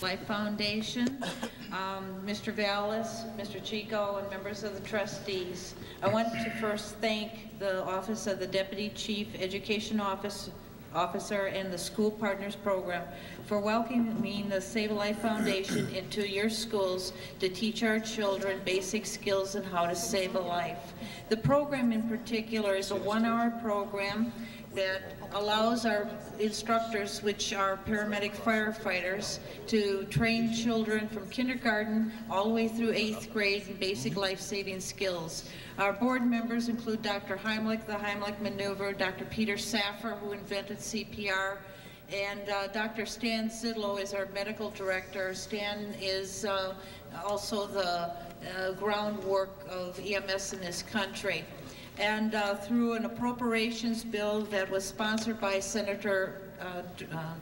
Life Foundation, Mr. Vallis, Mr. Chico, and members of the trustees. I want to first thank the Office of the Deputy Chief Education Officer and the School Partners Program for welcoming the Save a Life Foundation into your schools to teach our children basic skills on how to save a life. The program in particular is a 1-hour program that allows our instructors, which are paramedic firefighters, to train children from kindergarten all the way through 8th grade in basic life-saving skills. Our board members include Dr. Heimlich, the Heimlich maneuver, Dr. Peter Saffer, who invented CPR, and Dr. Stan Zidlow is our medical director. Stan is also the groundwork of EMS in this country. And through an appropriations bill that was sponsored by Senator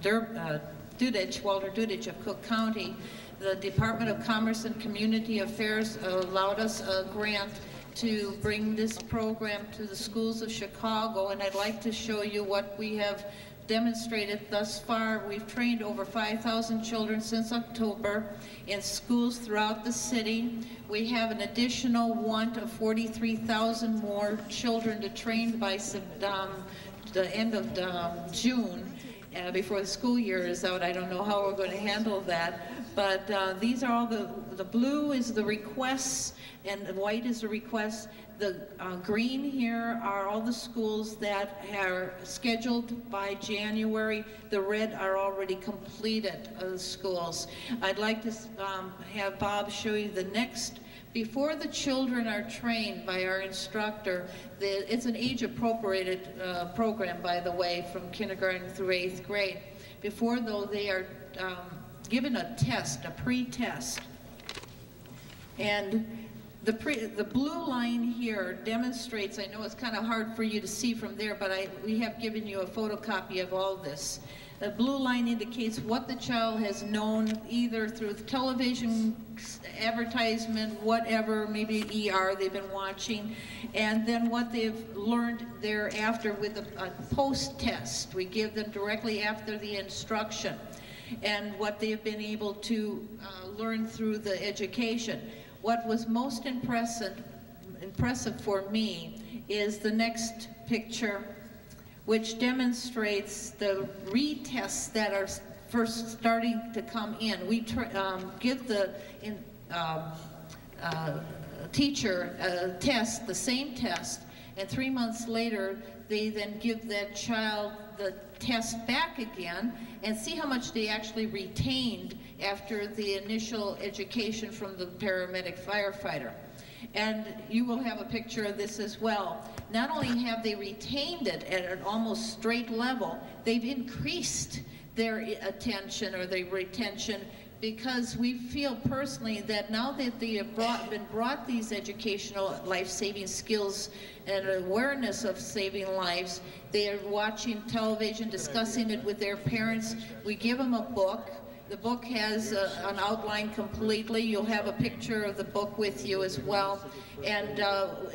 Dudich, Walter Dudich of Cook County, the Department of Commerce and Community Affairs allowed us a grant to bring this program to the schools of Chicago, and I'd like to show you what we have demonstrated thus far. We've trained over 5,000 children since October in schools throughout the city. We have an additional want of 43,000 more children to train by the end of June. Before the school year is out. I don't know how we're going to handle that, but these are all the blue is the requests and the white is the requests. The green here are all the schools that are scheduled by January. The red are already completed schools. I'd like to have Bob show you the next. Before the children are trained by our instructor, it's an age-appropriated program, by the way, from kindergarten through 8th grade. Before, though, they are given a test, a pre-test. And the blue line here demonstrates, I know it's kind of hard for you to see from there, but we have given you a photocopy of all this. The blue line indicates what the child has known either through the television, advertisement, whatever, maybe ER they've been watching, and then what they've learned thereafter with a post-test. We give them directly after the instruction, and what they've been able to learn through the education. What was most impressive for me is the next picture, which demonstrates the retests that are first starting to come in. We give the teacher a test, the same test, and 3 months later, they then give that child the test back again and see how much they actually retained after the initial education from the paramedic firefighter. And you will have a picture of this as well. Not only have they retained it at an almost straight level, they've increased their attention or their retention, because we feel personally that now that they have been brought these educational life-saving skills and awareness of saving lives, they are watching television, discussing it with their parents. We give them a book. The book has an outline completely. You'll have a picture of the book with you as well, and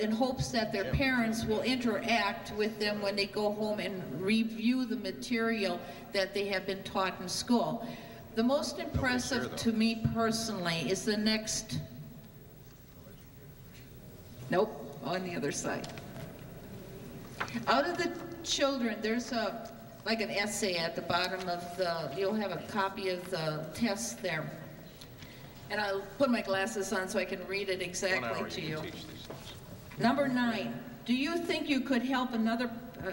in hopes that their parents will interact with them when they go home and review the material that they have been taught in school. The most impressive to me personally is the next, nope, on the other side. Out of the children, there's like an essay at the bottom of you'll have a copy of the test there. And I'll put my glasses on so I can read it exactly to you. Number 9, do you think you could help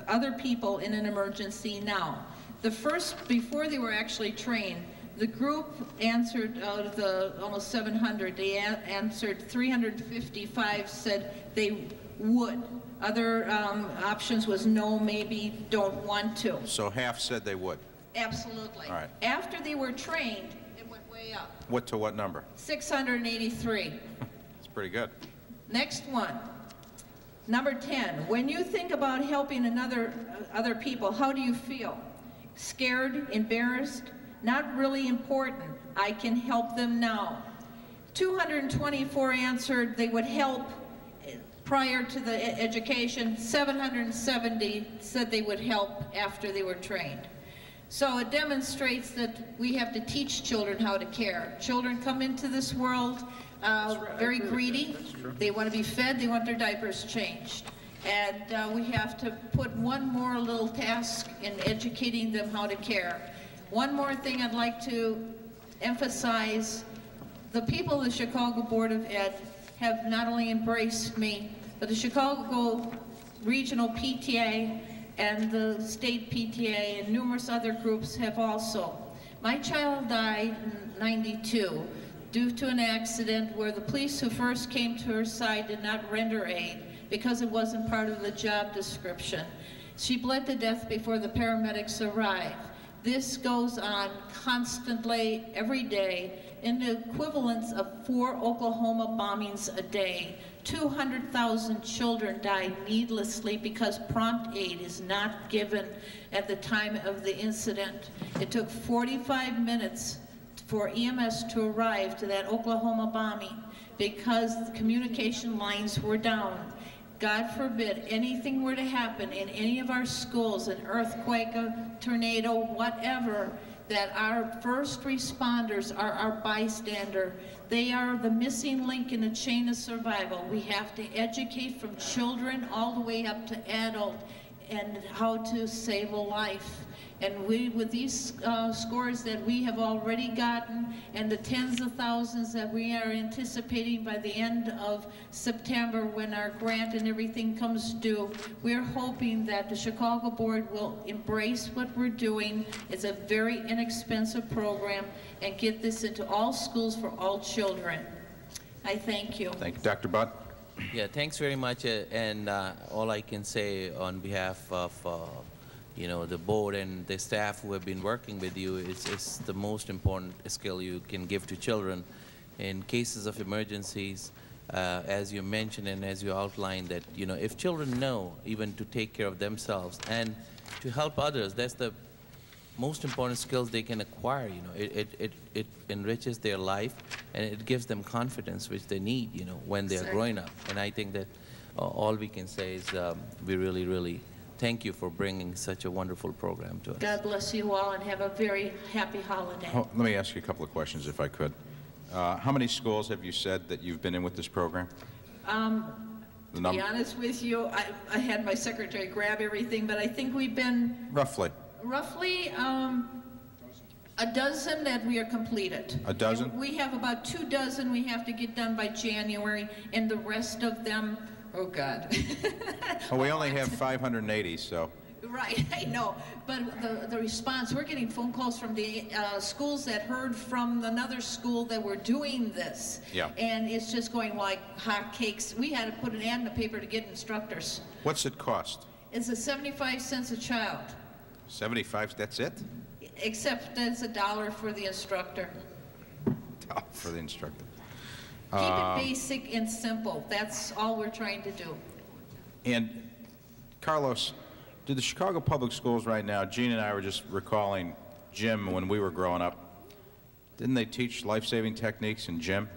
other people in an emergency now? The first, before they were actually trained, the group answered, out of the almost 700, they answered 355 said they would. Other options was no, maybe, don't want to. So half said they would? Absolutely. All right. After they were trained, it went way up. What to what number? 683. That's pretty good. Next one. Number 10, when you think about helping other people, how do you feel? Scared, embarrassed, not really important. I can help them now. 224 answered they would help prior to the education. 770 said they would help after they were trained. So it demonstrates that we have to teach children how to care. Children come into this world very greedy. They want to be fed, they want their diapers changed. And we have to put one more little task in educating them how to care. One more thing I'd like to emphasize, the people of the Chicago Board of Ed have not only embraced me, but the Chicago Regional PTA and the state PTA and numerous other groups have also. My child died in '92 due to an accident where the police who first came to her side did not render aid because it wasn't part of the job description. She bled to death before the paramedics arrived. This goes on constantly, every day, in the equivalence of 4 Oklahoma bombings a day. 200,000 children die needlessly because prompt aid is not given at the time of the incident. It took 45 minutes for EMS to arrive to that Oklahoma bombing because the communication lines were down. God forbid anything were to happen in any of our schools, an earthquake, a tornado, whatever, that our first responders are our bystander. They are the missing link in the chain of survival. We have to educate from children all the way up to adult and how to save a life. And we, with these scores that we have already gotten and the tens of thousands that we are anticipating by the end of September when our grant and everything comes due, we're hoping that the Chicago Board will embrace what we're doing. It's a very inexpensive program and get this into all schools for all children. I thank you. Thank you. Dr. Butt? Yeah, thanks very much. And all I can say on behalf of you know, the board and the staff who have been working with you, it's the most important skill you can give to children. In cases of emergencies, as you mentioned and as you outlined, that, you know, if children know even to take care of themselves and to help others, that's the most important skills they can acquire. You know, it enriches their life and it gives them confidence, which they need, you know, when they're growing up. And I think that all we can say is we really thank you for bringing such a wonderful program to us. God bless you all and have a very happy holiday. Oh, let me ask you a couple of questions, if I could. How many schools have you said that you've been in with this program? To be honest with you, I had my secretary grab everything, but I think we've been Roughly. A dozen that we are completed. A dozen? And we have about 2 dozen we have to get done by January, and the rest of them, oh God. Well, we only have 580, so. Right, I know, but the response, we're getting phone calls from the schools that heard from another school that were doing this. Yeah. And it's just going like hotcakes. We had to put an ad in the paper to get instructors. What's it cost? It's a 75 cents a child. 75, that's it? Except that's $1 for the instructor. For the instructor. Keep it basic and simple. That's all we're trying to do. And Carlos, do the Chicago Public Schools right now, Gene and I were just recalling gym when we were growing up. Didn't they teach life-saving techniques in gym?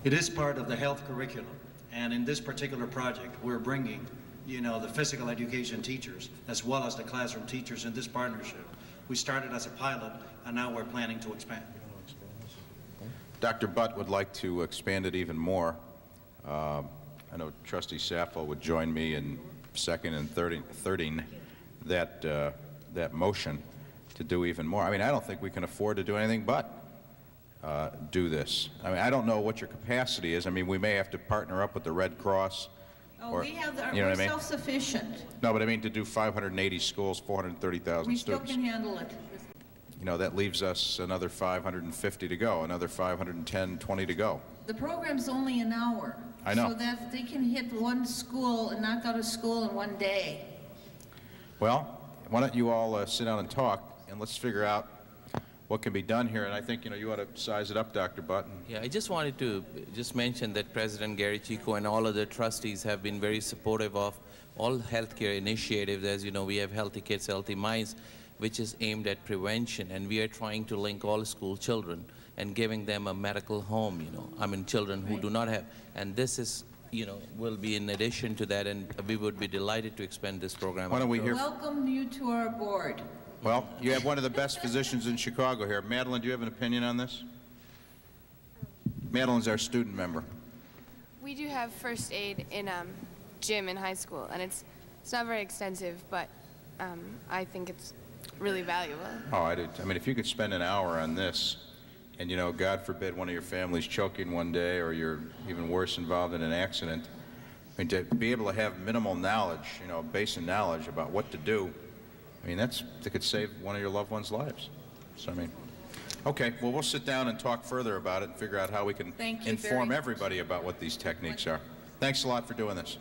It is part of the health curriculum. And in this particular project, we're bringing, you know, the physical education teachers as well as the classroom teachers in this partnership. We started as a pilot, and now we're planning to expand. Dr. Butt would like to expand it even more. I know Trustee Sappho would join me in second and thirding that motion to do even more. I mean, I don't think we can afford to do anything but do this. I mean, I don't know what your capacity is. I mean, we may have to partner up with the Red Cross. Oh, or, we have you know we're what I mean? self-sufficient. No, but I mean to do 580 schools, 430,000 We still students. can handle it. You know, that leaves us another 550 to go, another 510, 20 to go. The program's only an hour. I know. So that they can hit one school and knock out a school in one day. Well, why don't you all sit down and talk, and let's figure out what can be done here. And I think, you know, you ought to size it up, Dr. Button. Yeah, I just wanted to just mention that President Gary Chico and all other trustees have been very supportive of all healthcare initiatives. As you know, we have Healthy Kids, Healthy Minds, which is aimed at prevention, and we are trying to link all school children and giving them a medical home, you know, I mean, children who do not have, and this is you know, will be in addition to that, and we would be delighted to expand this program. Why don't we hear? Welcome you to our board. Well, you have one of the best physicians in Chicago here. Madeline, do you have an opinion on this? Madeline's our student member. We do have first aid in gym in high school, and it's not very extensive, but I think it's really valuable. Oh, I do. I mean, if you could spend an hour on this, and, you know, God forbid one of your family's choking one day, or you're even worse involved in an accident, I mean, to be able to have minimal knowledge, you know, basic knowledge about what to do, I mean, that could save one of your loved ones' lives. So, I mean, okay, well, we'll sit down and talk further about it and figure out how we can inform everybody about what these techniques are. Thanks a lot for doing this.